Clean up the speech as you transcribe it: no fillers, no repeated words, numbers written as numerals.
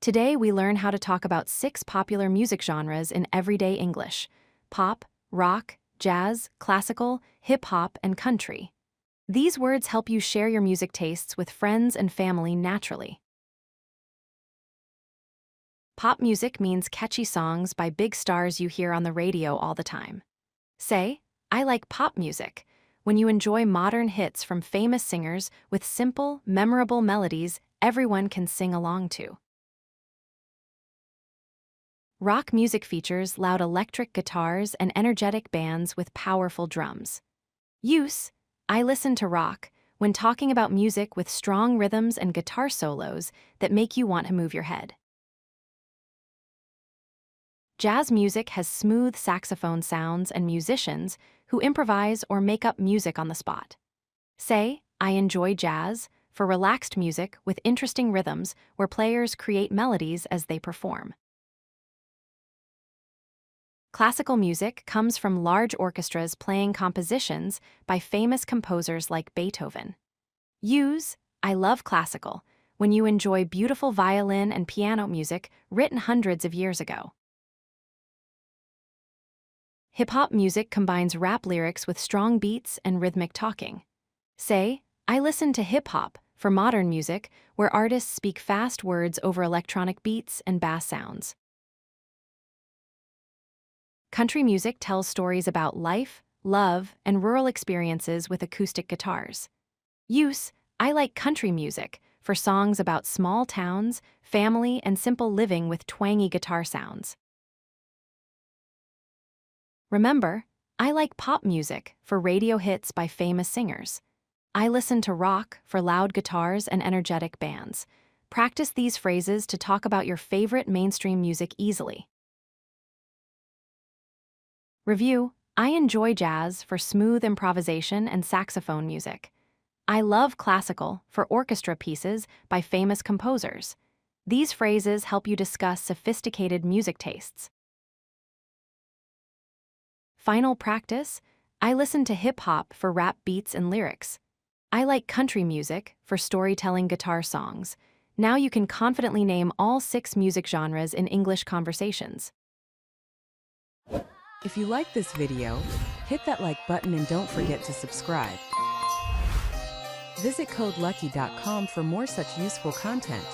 Today, we learn how to talk about 6 popular music genres in everyday English: pop, rock, jazz, classical, hip hop, and country. These words help you share your music tastes with friends and family naturally. Pop music means catchy songs by big stars you hear on the radio all the time. Say, I like pop music, when you enjoy modern hits from famous singers with simple, memorable melodies everyone can sing along to. Rock music features loud electric guitars and energetic bands with powerful drums. Use, I listen to rock, when talking about music with strong rhythms and guitar solos that make you want to move your head. Jazz music has smooth saxophone sounds and musicians who improvise or make up music on the spot. Say, I enjoy jazz, for relaxed music with interesting rhythms where players create melodies as they perform. Classical music comes from large orchestras playing compositions by famous composers like Beethoven. Use, I love classical, when you enjoy beautiful violin and piano music written hundreds of years ago. Hip-hop music combines rap lyrics with strong beats and rhythmic talking. Say, I listen to hip-hop for modern music where artists speak fast words over electronic beats and bass sounds. Country music tells stories about life, love, and rural experiences with acoustic guitars. Use, I like country music for songs about small towns, family, and simple living with twangy guitar sounds. Remember, I like pop music for radio hits by famous singers. I listen to rock for loud guitars and energetic bands. Practice these phrases to talk about your favorite mainstream music easily. Review, I enjoy jazz for smooth improvisation and saxophone music. I love classical for orchestra pieces by famous composers. These phrases help you discuss sophisticated music tastes. Final practice, I listen to hip-hop for rap beats and lyrics. I like country music for storytelling guitar songs. Now you can confidently name all 6 music genres in English conversations. If you like this video, hit that like button and don't forget to subscribe. Visit codelucky.com for more such useful content.